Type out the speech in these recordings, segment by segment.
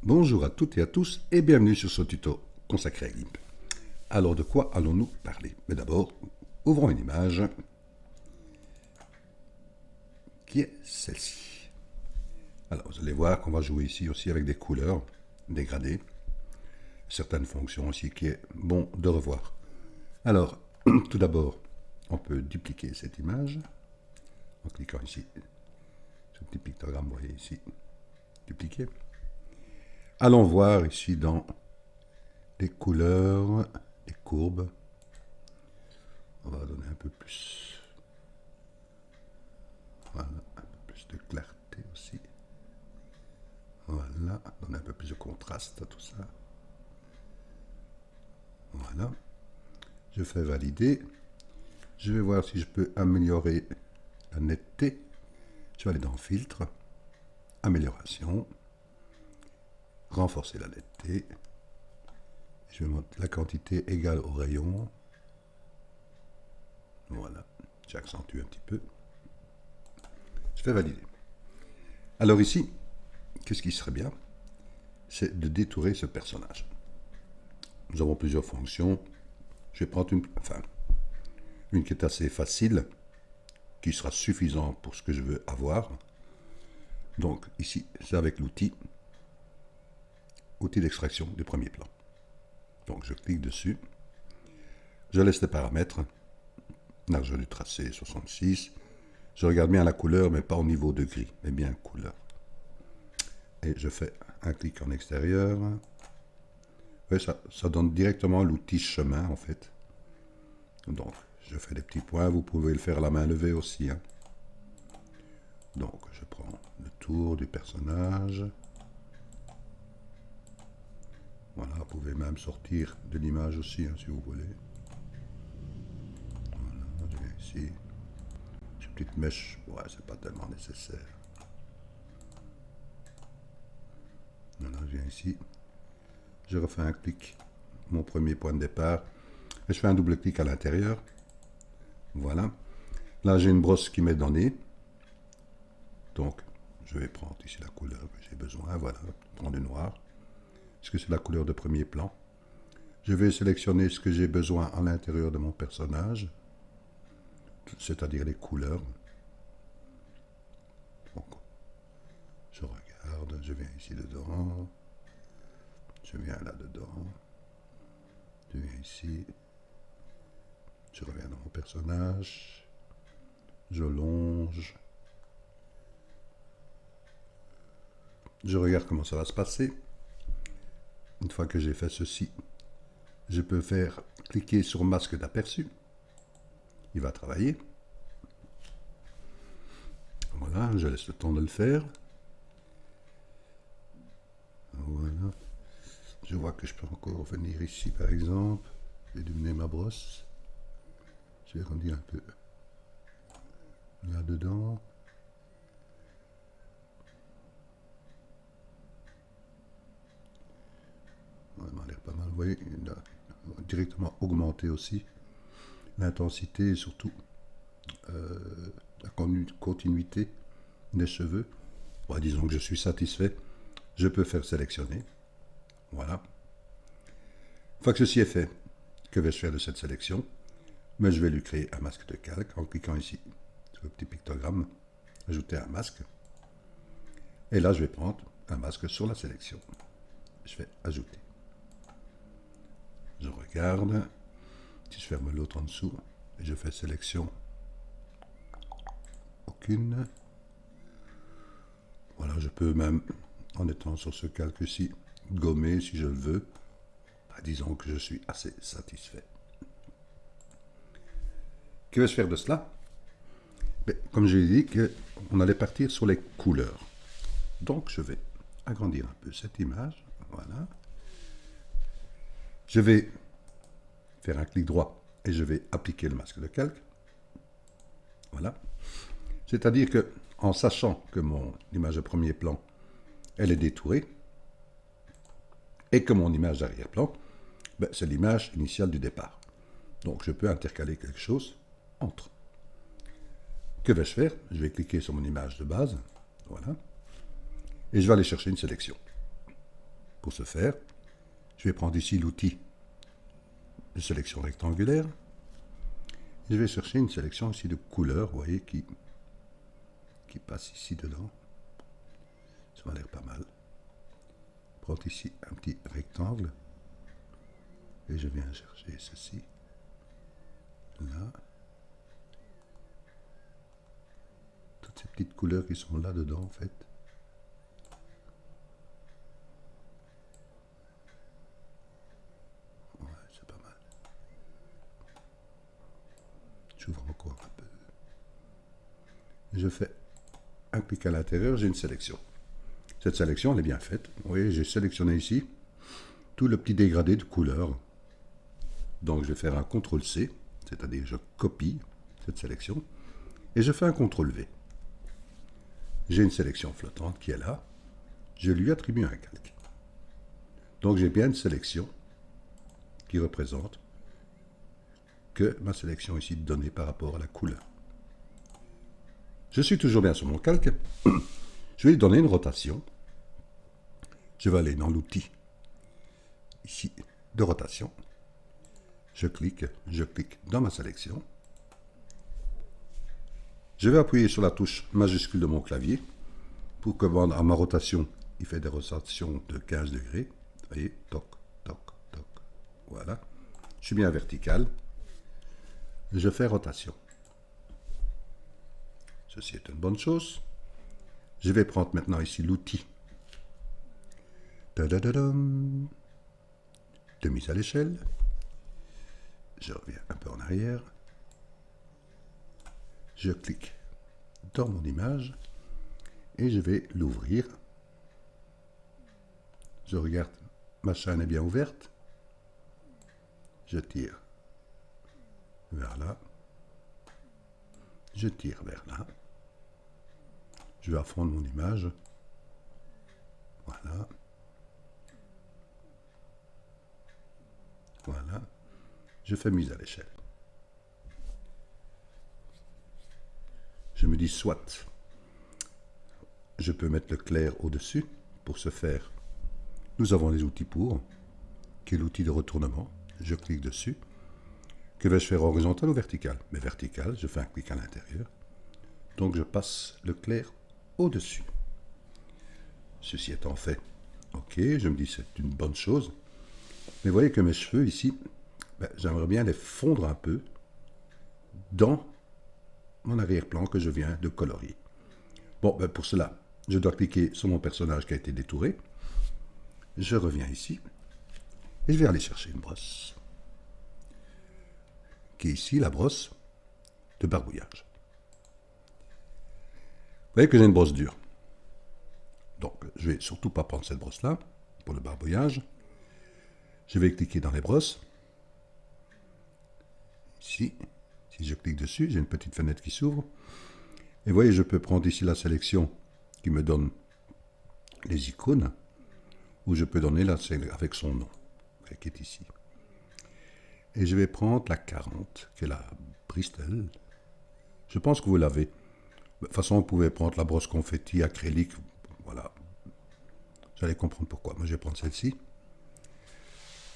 Bonjour à toutes et à tous et bienvenue sur ce tuto consacré à GIMP. Alors de quoi allons-nous parler? Mais d'abord, ouvrons une image qui est celle-ci. Alors vous allez voir qu'on va jouer ici aussi avec des couleurs dégradées, certaines fonctions aussi qui est bon de revoir. Alors tout d'abord, on peut dupliquer cette image en cliquant ici sur le petit pictogramme, vous voyez ici, dupliquer. Allons voir ici dans les couleurs, les courbes. On va donner un peu plus. Voilà, un peu plus de clarté aussi. Voilà, donner un peu plus de contraste à tout ça. Voilà. Je fais valider. Je vais voir si je peux améliorer la netteté. Je vais aller dans Filtre, Amélioration, renforcer la netteté. Je vais mettre la quantité égale au rayon. Voilà, j'accentue un petit peu. Je fais valider. Alors ici, qu'est-ce qui serait bien? C'est de détourer ce personnage. Nous avons plusieurs fonctions. Je vais prendre une qui est assez facile, qui sera suffisante pour ce que je veux avoir. Donc ici, c'est avec l'outil d'extraction du premier plan. Donc je clique dessus. Je laisse les paramètres. Largeur du tracé 66. Je regarde bien la couleur, mais pas au niveau de gris, mais bien couleur. Et je fais un clic en extérieur. Ouais, ça donne directement l'outil chemin en fait. Donc je fais des petits points, vous pouvez le faire à la main levée aussi. Hein. Donc je prends le tour du personnage. Voilà, vous pouvez même sortir de l'image aussi hein, si vous voulez. Voilà, je viens ici. Ces petites mèches, ouais, c'est pas tellement nécessaire. Voilà, je viens ici. Je refais un clic, mon premier point de départ. Et je fais un double clic à l'intérieur. Voilà. Là, j'ai une brosse qui m'est donnée. Donc, je vais prendre ici la couleur que j'ai besoin. Voilà, prendre du noir. Parce que c'est la couleur de premier plan. Je vais sélectionner ce que j'ai besoin à l'intérieur de mon personnage. C'est-à-dire les couleurs. Donc, je regarde, je viens ici dedans. Je viens là-dedans. Je viens ici. Je reviens dans mon personnage. Je longe. Je regarde comment ça va se passer. Une fois que j'ai fait ceci, je peux faire cliquer sur masque d'aperçu. Il va travailler. Voilà, je laisse le temps de le faire. Voilà. Je vois que je peux encore venir ici par exemple. Je vais dominer ma brosse. Je vais grandir un peu là-dedans. Ça m'a l'air pas mal. Vous voyez, il a directement augmenté aussi l'intensité et surtout la continuité des cheveux. Bon, disons que je suis satisfait. Je peux faire sélectionner. Voilà. Une fois que ceci est fait, que vais-je faire de cette sélection? Mais je vais lui créer un masque de calque en cliquant ici sur le petit pictogramme, ajouter un masque. Et là, je vais prendre un masque sur la sélection. Je fais ajouter. Je regarde. Si je ferme l'autre en dessous, et je fais sélection. Aucune. Voilà, je peux même, en étant sur ce calque-ci, gommer si je le veux. Disons que je suis assez satisfait. Que vais-je faire de cela? Comme je l'ai dit, on allait partir sur les couleurs. Donc je vais agrandir un peu cette image. Voilà. Je vais faire un clic droit et je vais appliquer le masque de calque. Voilà. C'est-à-dire que, en sachant que mon image de premier plan, elle est détourée, et que mon image d'arrière-plan, c'est l'image initiale du départ. Donc je peux intercaler quelque chose entre. Que vais-je faire? Je vais cliquer sur mon image de base, voilà, et je vais aller chercher une sélection. Pour ce faire, je vais prendre ici l'outil de sélection rectangulaire. Je vais chercher une sélection ici de couleurs, vous voyez, qui passe ici dedans. Ça m'a l'air pas mal. Prendre ici un petit rectangle. Et je viens chercher ceci. Là. Toutes ces petites couleurs qui sont là dedans, en fait. Ouais, c'est pas mal. J'ouvre encore un peu. Je fais un clic à l'intérieur, j'ai une sélection. Cette sélection, elle est bien faite. Vous voyez, j'ai sélectionné ici tout le petit dégradé de couleurs. Donc, je vais faire un CTRL-C, c'est-à-dire je copie cette sélection, et je fais un CTRL-V. J'ai une sélection flottante qui est là. Je lui attribue un calque. Donc, j'ai bien une sélection qui représente que ma sélection ici donnée par rapport à la couleur. Je suis toujours bien sur mon calque. Je vais lui donner une rotation. Je vais aller dans l'outil ici de rotation. Je clique dans ma sélection. Je vais appuyer sur la touche majuscule de mon clavier pour que à ma rotation, il fait des rotations de 15 degrés. Vous voyez, toc, toc, toc. Voilà. Je suis bien vertical. Je fais rotation. Ceci est une bonne chose. Je vais prendre maintenant ici l'outil de mise à l'échelle. Je reviens un peu en arrière. Je clique dans mon image et je vais l'ouvrir. Je regarde, ma chaîne est bien ouverte. Je tire vers là. Je tire vers là. Je vais à fond de mon image. Voilà. Voilà. Je fais mise à l'échelle. Je me dis soit je peux mettre le clair au-dessus. Pour ce faire, nous avons les outils pour, qui est l'outil de retournement. Je clique dessus. Que vais-je faire, horizontal ou vertical? Mais vertical, je fais un clic à l'intérieur. Donc je passe le clair au-dessus. Ceci étant fait, ok, je me dis c'est une bonne chose. Mais vous voyez que mes cheveux ici, j'aimerais bien les fondre un peu dans mon arrière-plan que je viens de colorier. Bon, pour cela, je dois cliquer sur mon personnage qui a été détouré. Je reviens ici et je vais aller chercher une brosse. Qui est ici la brosse de barbouillage. Vous voyez que j'ai une brosse dure. Donc, je ne vais surtout pas prendre cette brosse-là pour le barbouillage. Je vais cliquer dans les brosses. Ici, si je clique dessus, j'ai une petite fenêtre qui s'ouvre. Et vous voyez, je peux prendre ici la sélection qui me donne les icônes, ou je peux donner la sélection avec son nom, qui est ici. Et je vais prendre la 40, qui est la Bristol. Je pense que vous l'avez. De toute façon, vous pouvez prendre la brosse confetti, acrylique, voilà. Vous allez comprendre pourquoi. Moi, je vais prendre celle-ci.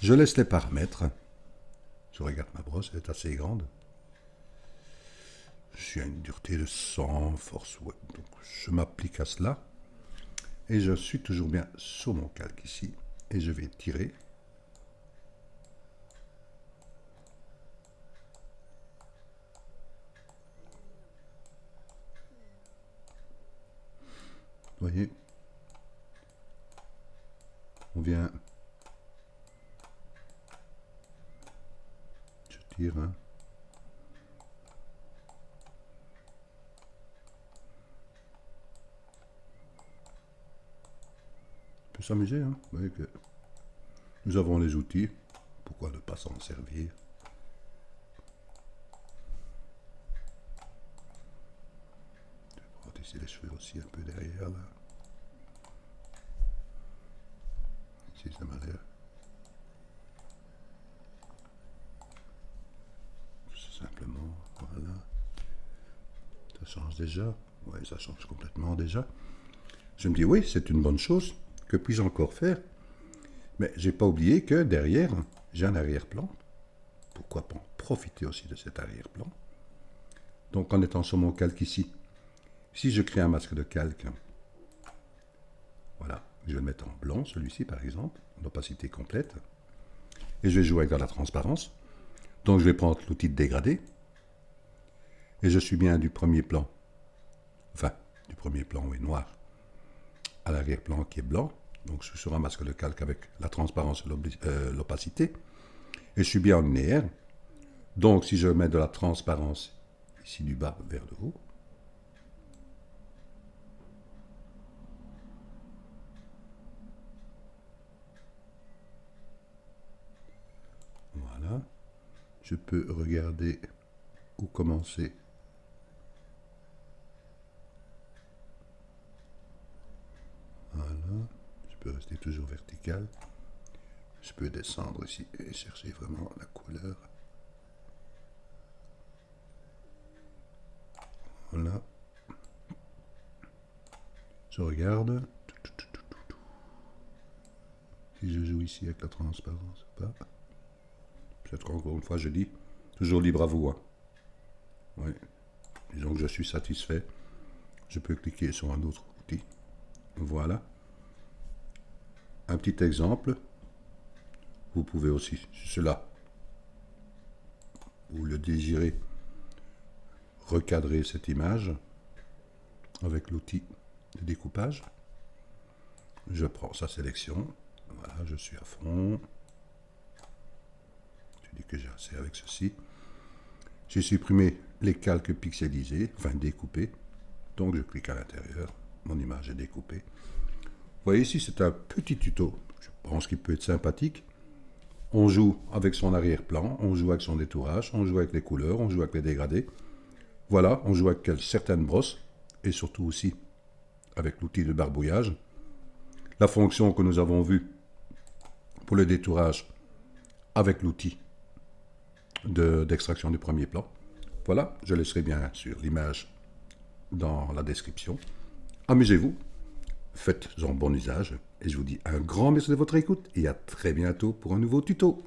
Je laisse les paramètres. Je regarde ma brosse, elle est assez grande. Je suis à une dureté de 100, force web. Donc, je m'applique à cela. Et je suis toujours bien sur mon calque ici. Et je vais tirer. Vous voyez, on vient, je tire, hein. On peut s'amuser, hein. Vous voyez que nous avons les outils, pourquoi ne pas s'en servir? Je vais prendre ici les cheveux aussi un peu derrière, là. Ici, ça m'a l'air. Simplement, voilà. Ça change déjà. Oui, ça change complètement déjà. Je me dis, oui, c'est une bonne chose. Que puis-je encore faire? Mais j'ai pas oublié que derrière, j'ai un arrière-plan. Pourquoi pas en profiter aussi de cet arrière-plan. Donc en étant sur mon calque ici, si je crée un masque de calque, voilà, je vais le mettre en blanc, celui-ci par exemple, l'opacité complète, et je vais jouer avec la transparence. Donc je vais prendre l'outil de dégradé, et je suis bien du premier plan, enfin, du premier plan, oui, noir, à l'arrière-plan qui est blanc. Donc je suis sur un masque de calque avec la transparence et l'opacité, et je suis bien en linéaire. Donc si je mets de la transparence ici du bas vers le haut, voilà, je peux regarder où commencer. Voilà, je peux rester toujours vertical. Je peux descendre ici et chercher vraiment la couleur. Voilà. Je regarde. Si je joue ici avec la transparence ou pas. Peut-être encore une fois, je dis toujours libre à vous. Hein. Oui. Disons que je suis satisfait. Je peux cliquer sur un autre outil. Voilà. Un petit exemple. Vous pouvez aussi, si cela, vous le désirez, recadrer cette image avec l'outil de découpage. Je prends sa sélection. Voilà, je suis à fond. Je dis que j'ai assez avec ceci. J'ai supprimé les calques pixelisés, enfin découpés. Donc je clique à l'intérieur. Mon image est découpée. Vous voyez ici, c'est un petit tuto. Je pense qu'il peut être sympathique. On joue avec son arrière-plan, on joue avec son détourage, on joue avec les couleurs, on joue avec les dégradés. Voilà, on joue avec certaines brosses et surtout aussi avec l'outil de barbouillage. La fonction que nous avons vue pour le détourage avec l'outil d'extraction du premier plan. Voilà, je laisserai bien sûr l'image dans la description. Amusez-vous, faites-en bon usage et je vous dis un grand merci de votre écoute et à très bientôt pour un nouveau tuto.